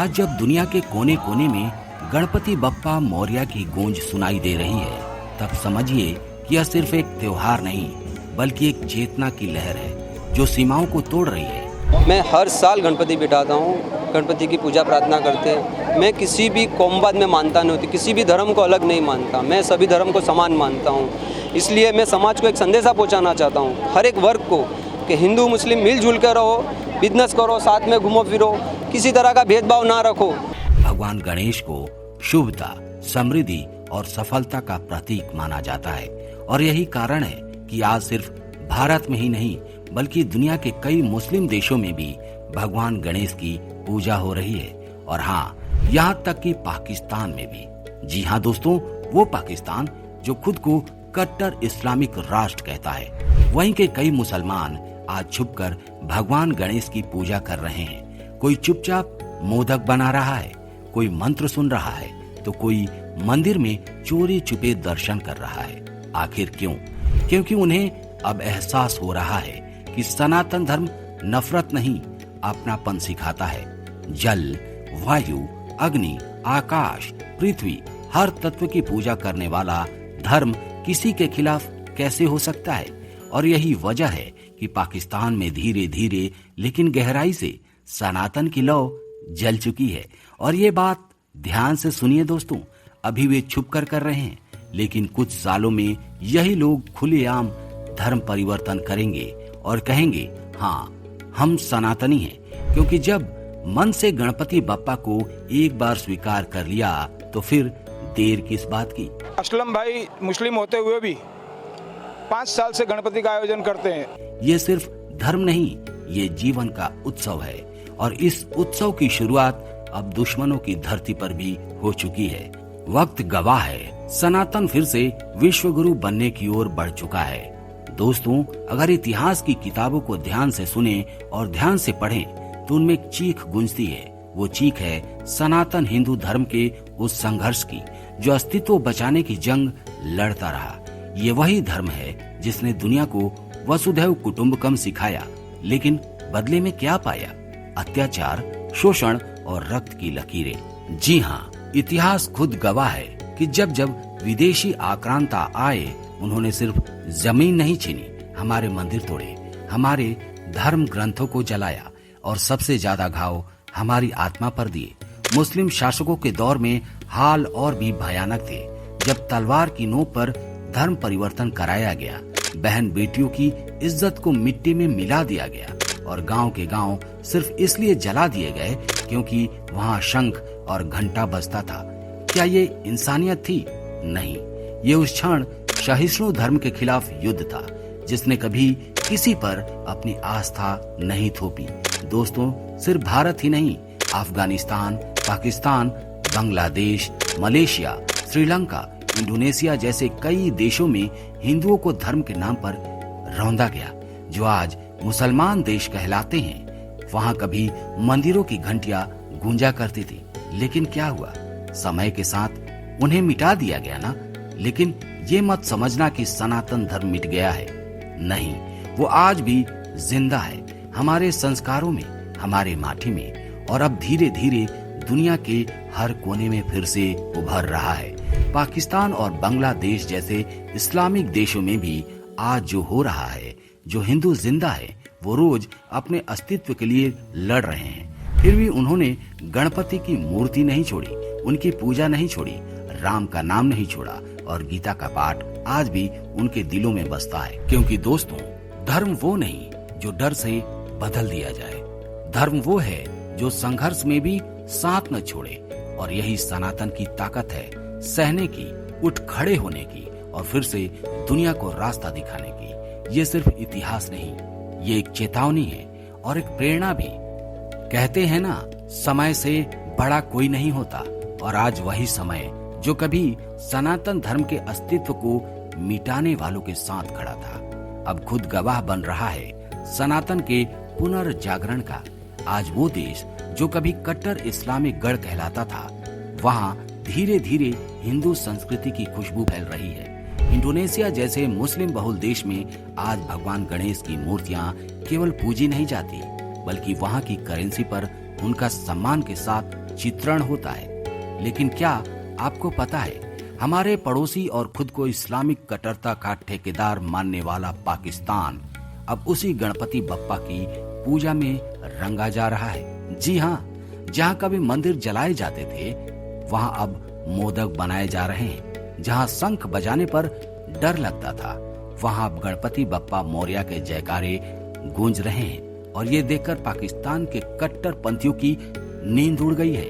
आज जब दुनिया के कोने कोने में गणपति बप्पा मौर्य की गूंज सुनाई दे रही है, तब समझिए कि यह सिर्फ एक त्योहार नहीं बल्कि एक चेतना की लहर है जो सीमाओं को तोड़ रही है। मैं हर साल गणपति बिठाता हूँ, गणपति की पूजा प्रार्थना करते हैं। मैं किसी भी कौमवाद में मानता नहीं होती, किसी भी धर्म को अलग नहीं मानता, मैं सभी धर्म को समान मानता हूँ। इसलिए मैं समाज को एक संदेशा पहुँचाना चाहता हूँ, हर एक वर्ग को, कि हिंदू मुस्लिम मिलजुल कर रहो, बिजनेस करो, साथ में घूमो फिरो, किसी तरह का भेदभाव ना रखो। भगवान गणेश को शुभता, समृद्धि और सफलता का प्रतीक माना जाता है और यही कारण है कि आज सिर्फ भारत में ही नहीं बल्कि दुनिया के कई मुस्लिम देशों में भी भगवान गणेश की पूजा हो रही है। और हाँ, यहाँ तक कि पाकिस्तान में भी। जी हाँ दोस्तों, वो पाकिस्तान जो खुद को कट्टर इस्लामिक राष्ट्र कहता है, वहीं के कई मुसलमान आज छुपकर भगवान गणेश की पूजा कर रहे हैं। कोई चुपचाप मोदक बना रहा है, कोई मंत्र सुन रहा है, तो कोई मंदिर में चोरी छुपे दर्शन कर रहा है। आखिर क्यों? क्योंकि उन्हें अब एहसास हो रहा है कि सनातन धर्म नफरत नहीं, अपनापन सिखाता है। जल, वायु, अग्नि, आकाश, पृथ्वी, हर तत्व की पूजा करने वाला धर्म किसी के खिलाफ कैसे हो सकता है? और यही वजह है कि पाकिस्तान में धीरे धीरे लेकिन गहराई से सनातन की लौ जल चुकी है। और ये बात ध्यान से सुनिए दोस्तों, अभी वे छुप कर रहे हैं, लेकिन कुछ सालों में यही लोग खुलेआम धर्म परिवर्तन करेंगे और कहेंगे, हाँ हम सनातनी हैं। क्योंकि जब मन से गणपति बप्पा को एक बार स्वीकार कर लिया तो फिर देर किस बात की। असलम भाई मुस्लिम होते हुए भी 5 साल से गणपति का आयोजन करते हैं। ये सिर्फ धर्म नहीं, ये जीवन का उत्सव है और इस उत्सव की शुरुआत अब दुश्मनों की धरती पर भी हो चुकी है। वक्त गवाह है, सनातन फिर से विश्व गुरु बनने की ओर बढ़ चुका है। दोस्तों, अगर इतिहास की किताबों को ध्यान से सुने और ध्यान से पढ़ें तो उनमें एक चीख गूंजती है। वो चीख है सनातन हिंदू धर्म के उस संघर्ष की जो अस्तित्व बचाने की जंग लड़ता रहा। ये वही धर्म है जिसने दुनिया को वसुधैव कुटुंबकम सिखाया, लेकिन बदले में क्या पाया? अत्याचार, शोषण और रक्त की लकीरें। जी हाँ, इतिहास खुद गवाह है कि जब जब विदेशी आक्रांता आए, उन्होंने सिर्फ जमीन नहीं छीनी, हमारे मंदिर तोड़े, हमारे धर्म ग्रंथों को जलाया और सबसे ज्यादा घाव हमारी आत्मा पर दिए। मुस्लिम शासकों के दौर में हाल और भी भयानक थे, जब तलवार की नोक पर धर्म परिवर्तन कराया गया, बहन बेटियों की इज्जत को मिट्टी में मिला दिया गया और गांव के गांव सिर्फ इसलिए जला दिए गए क्योंकि वहां शंख और घंटा बजता था। क्या ये इंसानियत थी? नहीं, ये उस क्षण सहिष्णु धर्म के खिलाफ युद्ध था जिसने कभी किसी पर अपनी आस्था नहीं थोपी। दोस्तों, सिर्फ भारत ही नहीं, अफगानिस्तान, पाकिस्तान, बांग्लादेश, मलेशिया, श्रीलंका, इंडोनेशिया जैसे कई देशों में हिंदुओं को धर्म के नाम पर रौंदा गया। जो आज मुसलमान देश कहलाते हैं, वहाँ कभी मंदिरों की घंटियां गूंजा करती थी, लेकिन क्या हुआ? समय के साथ उन्हें मिटा दिया गया ना। लेकिन ये मत समझना कि सनातन धर्म मिट गया है। नहीं, वो आज भी जिंदा है, हमारे संस्कारों में, हमारे माटी में, और अब धीरे धीरे दुनिया के हर कोने में फिर से उभर रहा है। पाकिस्तान और बांग्लादेश जैसे इस्लामिक देशों में भी आज जो हो रहा है, जो हिंदू जिंदा है, वो रोज अपने अस्तित्व के लिए लड़ रहे हैं। फिर भी उन्होंने गणपति की मूर्ति नहीं छोड़ी, उनकी पूजा नहीं छोड़ी, राम का नाम नहीं छोड़ा और गीता का पाठ आज भी उनके दिलों में बसता है। क्योंकि दोस्तों, धर्म वो नहीं जो डर से बदल दिया जाए, धर्म वो है जो संघर्ष में भी साथ न छोड़े। और यही सनातन की ताकत है, सहने की, उठ खड़े होने की और फिर से दुनिया को रास्ता दिखाने की। ये सिर्फ इतिहास नहीं, ये एक चेतावनी है और एक प्रेरणा भी। कहते हैं ना, समय से बड़ा कोई नहीं होता, और आज वही समय जो कभी सनातन धर्म के अस्तित्व को मिटाने वालों के साथ खड़ा था, अब खुद गवाह बन रहा है सनातन के पुनर्जागरण का। आज वो देश जो कभी कट्टर इस्लामिक गढ़ कहलाता था, वहाँ धीरे धीरे हिंदू संस्कृति की खुशबू फैल रही है। इंडोनेशिया जैसे मुस्लिम बहुल देश में आज भगवान गणेश की मूर्तियां केवल पूजी नहीं जाती, बल्कि वहाँ की करेंसी पर उनका सम्मान के साथ चित्रण होता है। लेकिन क्या आपको पता है, हमारे पड़ोसी और खुद को इस्लामिक कट्टरता का ठेकेदार मानने वाला पाकिस्तान अब उसी गणपति बप्पा की पूजा में रंगा जा रहा है। जी हाँ, जहाँ कभी मंदिर जलाए जाते थे वहाँ अब मोदक बनाए जा रहे हैं। जहाँ शंख बजाने पर डर लगता था वहाँ अब गणपति बप्पा मौर्य के जयकारे गूंज रहे हैं। और ये देखकर पाकिस्तान के कट्टरपंथियों की नींद उड़ गई है,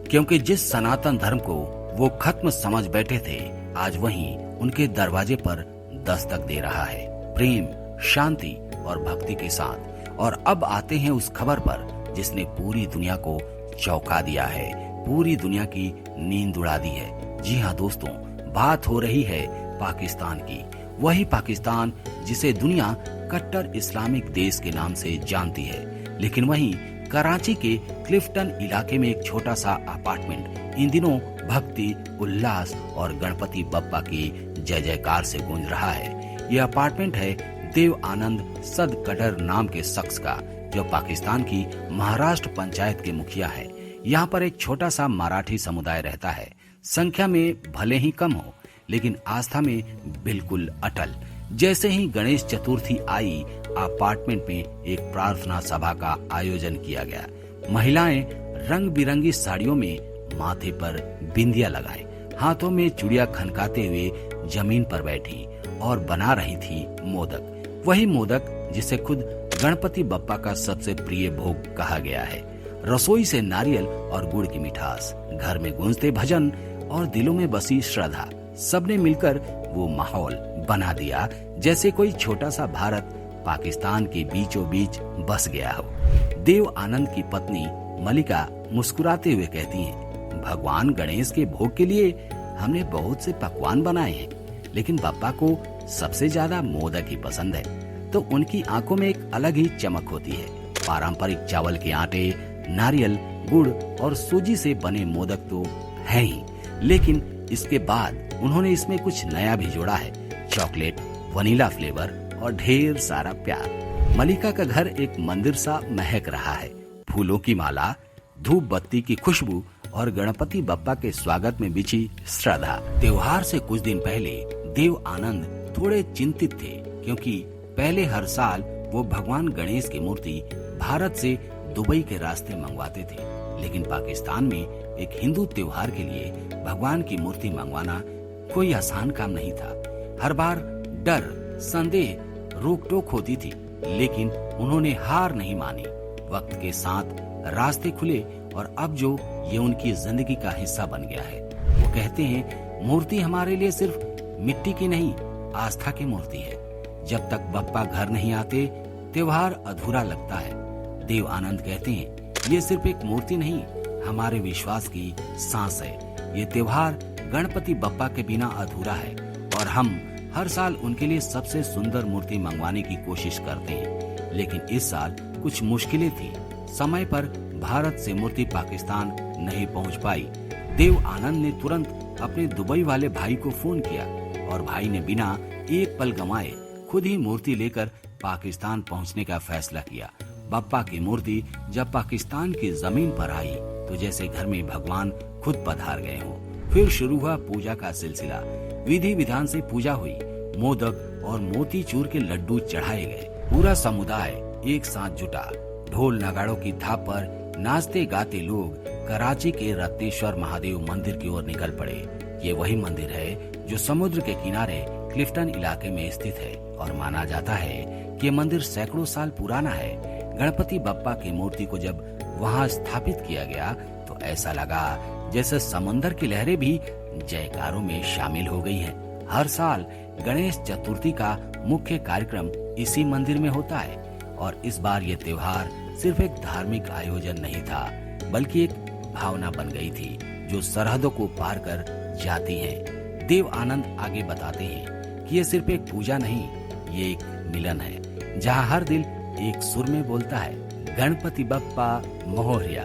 क्योंकि जिस सनातन धर्म को वो खत्म समझ बैठे थे आज वहीं उनके दरवाजे पर दस्तक दे रहा है, प्रेम, शांति और भक्ति के साथ। और अब आते हैं उस खबर पर जिसने पूरी दुनिया को चौंका दिया है, पूरी दुनिया की नींद उड़ा दी है। जी हाँ दोस्तों, बात हो रही है पाकिस्तान की। वही पाकिस्तान जिसे दुनिया कट्टर इस्लामिक देश के नाम से जानती है। लेकिन वहीं कराची के क्लिफ्टन इलाके में एक छोटा सा अपार्टमेंट इन दिनों भक्ति, उल्लास और गणपति बप्पा की जय जयकार से गूंज रहा है। यह अपार्टमेंट है देव आनंद सदकटर नाम के शख्स का, जो पाकिस्तान की महाराष्ट्र पंचायत के मुखिया है। यहाँ पर एक छोटा सा मराठी समुदाय रहता है। संख्या में भले ही कम हो, लेकिन आस्था में बिल्कुल अटल। जैसे ही गणेश चतुर्थी आई, अपार्टमेंट में एक प्रार्थना सभा का आयोजन किया गया। महिलाएं रंग बिरंगी साड़ियों में माथे पर बिंदिया लगाए, हाथों में चूड़ियां खनकाते हुए जमीन पर बैठी और बना रही थी मोदक। वही मोदक जिसे खुद गणपति बप्पा का सबसे प्रिय भोग कहा गया है। रसोई से नारियल और गुड़ की मिठास, घर में गूंजते भजन और दिलों में बसी श्रद्धा, सबने मिलकर वो माहौल बना दिया जैसे कोई छोटा सा भारत पाकिस्तान के बीचों बीच बस गया हो। देव आनंद की पत्नी मलिका मुस्कुराते हुए कहती हैं, भगवान गणेश के भोग के लिए हमने बहुत से पकवान बनाए हैं, लेकिन बप्पा को सबसे ज्यादा मोदक ही पसंद है। तो उनकी आंखों में एक अलग ही चमक होती है। पारंपरिक चावल के आटे, नारियल, गुड़ और सूजी से बने मोदक तो है ही, लेकिन इसके बाद उन्होंने इसमें कुछ नया भी जोड़ा है, चॉकलेट, वनीला फ्लेवर और ढेर सारा प्यार। मलिका का घर एक मंदिर सा महक रहा है। फूलों की माला, धूप बत्ती की खुशबू और गणपति बप्पा के स्वागत में बिछी श्रद्धा। त्योहार से कुछ दिन पहले देव आनंद थोड़े चिंतित थे, क्योंकि पहले हर साल वो भगवान गणेश की मूर्ति भारत से दुबई के रास्ते मंगवाते थे। लेकिन पाकिस्तान में एक हिंदू त्योहार के लिए भगवान की मूर्ति मंगवाना कोई आसान काम नहीं था। हर बार डर, संदेह, रोक टोक होती थी, लेकिन उन्होंने हार नहीं मानी। वक्त के साथ रास्ते खुले और अब जो ये उनकी जिंदगी का हिस्सा बन गया है। वो कहते हैं, मूर्ति हमारे लिए सिर्फ मिट्टी की नहीं, आस्था की मूर्ति है। जब तक बप्पा घर नहीं आते, त्योहार अधूरा लगता है। देव आनंद कहते हैं, ये सिर्फ एक मूर्ति नहीं, हमारे विश्वास की सांस है। ये त्योहार गणपति बप्पा के बिना अधूरा है और हम हर साल उनके लिए सबसे सुंदर मूर्ति मंगवाने की कोशिश करते हैं। लेकिन इस साल कुछ मुश्किलें थी। समय पर भारत से मूर्ति पाकिस्तान नहीं पहुंच पाई। देव आनंद ने तुरंत अपने दुबई वाले भाई को फोन किया और भाई ने बिना एक पल गंवाए खुद ही मूर्ति लेकर पाकिस्तान पहुंचने का फैसला किया। बप्पा की मूर्ति जब पाकिस्तान की जमीन पर आई तो जैसे घर में भगवान खुद पधार गए हों। फिर शुरू हुआ पूजा का सिलसिला। विधि विधान से पूजा हुई, मोदक और मोतीचूर के लड्डू चढ़ाए गए। पूरा समुदाय एक साथ जुटा। ढोल नगाड़ों की थाप पर नाचते गाते लोग कराची के रत्नेश्वर महादेव मंदिर की ओर निकल पड़े। ये वही मंदिर है जो समुद्र के किनारे क्लिफ्टन इलाके में स्थित है और माना जाता है कि ये मंदिर सैकड़ों साल पुराना है। गणपति बप्पा की मूर्ति को जब वहाँ स्थापित किया गया तो ऐसा लगा जैसे समंदर की लहरें भी जयकारों में शामिल हो गई हैं। हर साल गणेश चतुर्थी का मुख्य कार्यक्रम इसी मंदिर में होता है और इस बार ये त्योहार सिर्फ एक धार्मिक आयोजन नहीं था, बल्कि एक भावना बन गई थी जो सरहदों को पार कर जाती है। देव आनंद आगे बताते हैं कि ये सिर्फ एक पूजा नहीं, ये एक मिलन है जहाँ हर दिल एक सुर में बोलता है, गणपति बप्पा मोरया।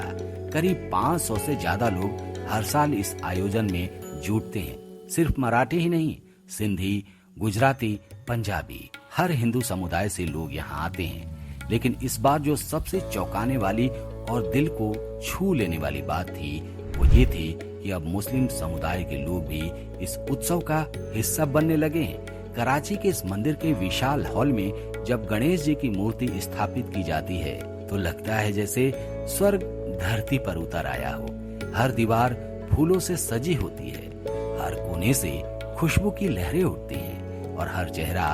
करीब 500 से ज्यादा लोग हर साल इस आयोजन में जुटते हैं। सिर्फ मराठी ही नहीं, सिंधी, गुजराती, पंजाबी, हर हिंदू समुदाय से लोग यहाँ आते हैं। लेकिन इस बार जो सबसे चौंकाने वाली और दिल को छू लेने वाली बात थी वो ये थी कि अब मुस्लिम समुदाय के लोग भी इस उत्सव का हिस्सा बनने लगे हैं। कराची के इस मंदिर के विशाल हॉल में जब गणेश जी की मूर्ति स्थापित की जाती है तो लगता है जैसे स्वर्ग धरती पर उतर आया हो। हर दीवार फूलों से सजी होती है, हर कोने से खुशबू की लहरें उठती हैं और हर चेहरा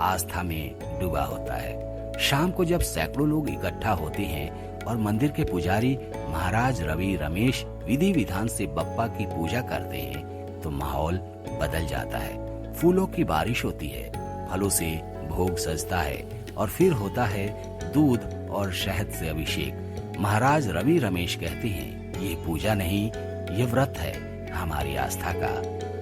आस्था में डूबा होता है। शाम को जब सैकड़ों लोग इकट्ठा होते हैं और मंदिर के पुजारी महाराज रवि रमेश विधि विधान से बप्पा की पूजा करते हैं तो माहौल बदल जाता है। फूलों की बारिश होती है, फलों से भोग सजता है और फिर होता है दूध और शहद से अभिषेक। महाराज रवि रमेश कहते हैं ये पूजा नहीं, ये व्रत है हमारी आस्था का,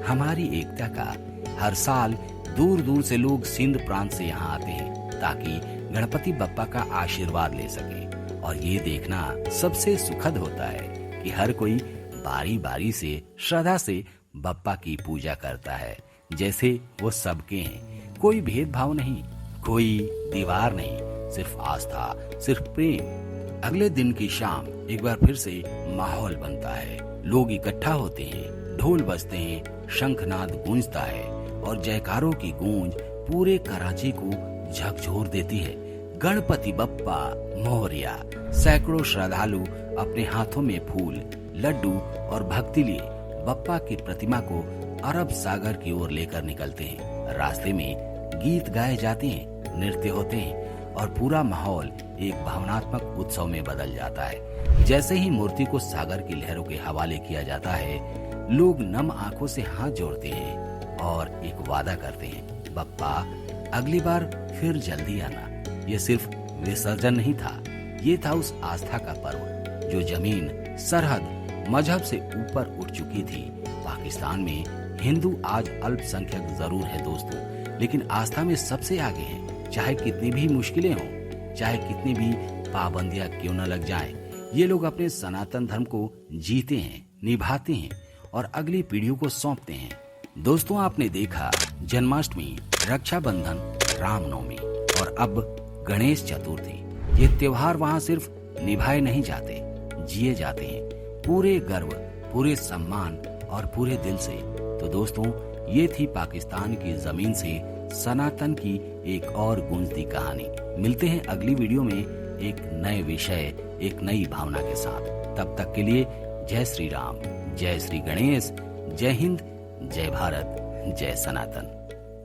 हमारी एकता का। हर साल दूर दूर से लोग सिंध प्रांत से यहाँ आते हैं ताकि गणपति बप्पा का आशीर्वाद ले सके और ये देखना सबसे सुखद होता है कि हर कोई बारी बारी से श्रद्धा से बप्पा की पूजा करता है जैसे वो सबके हैं। कोई भेदभाव नहीं, कोई दीवार नहीं, सिर्फ आस्था, सिर्फ प्रेम। अगले दिन की शाम एक बार फिर से माहौल बनता है, लोग इकट्ठा होते हैं, ढोल बजते हैं, शंखनाद गूंजता है और जयकारों की गूंज पूरे कराची को झकझोर देती है। गणपति बप्पा मोरया। सैकड़ों श्रद्धालु अपने हाथों में फूल, लड्डू और भक्ति लिए बप्पा की प्रतिमा को अरब सागर की ओर लेकर निकलते हैं। रास्ते में गीत गाए जाते हैं, नृत्य होते हैं और पूरा माहौल एक भावनात्मक उत्सव में बदल जाता है। जैसे ही मूर्ति को सागर की लहरों के हवाले किया जाता है, लोग नम आंखों से हाथ जोड़ते हैं और एक वादा करते हैं, बप्पा अगली बार फिर जल्दी आना। ये सिर्फ विसर्जन नहीं था, ये था उस आस्था का पर्व जो जमीन, सरहद, मजहब से ऊपर उठ चुकी थी। पाकिस्तान में हिंदू आज अल्पसंख्यक जरूर है दोस्तों, लेकिन आस्था में सबसे आगे है। चाहे कितनी भी मुश्किलें हों, चाहे कितनी भी पाबंदियां क्यों न लग जाएं, ये लोग अपने सनातन धर्म को जीते हैं, निभाते हैं और अगली पीढ़ियों को सौंपते हैं। दोस्तों, आपने देखा जन्माष्टमी, रक्षाबंधन, रामनवमी और अब गणेश चतुर्थी। ये त्योहार वहाँ सिर्फ निभाए नहीं जाते, जिए जाते हैं पूरे गर्व, पूरे सम्मान और पूरे दिल से। तो दोस्तों, ये थी पाकिस्तान की जमीन से सनातन की एक और गूंजती कहानी। मिलते हैं अगली वीडियो में एक नए विषय, एक नई भावना के साथ। तब तक के लिए जय श्री राम, जय श्री गणेश, जय हिंद, जय भारत, जय सनातन।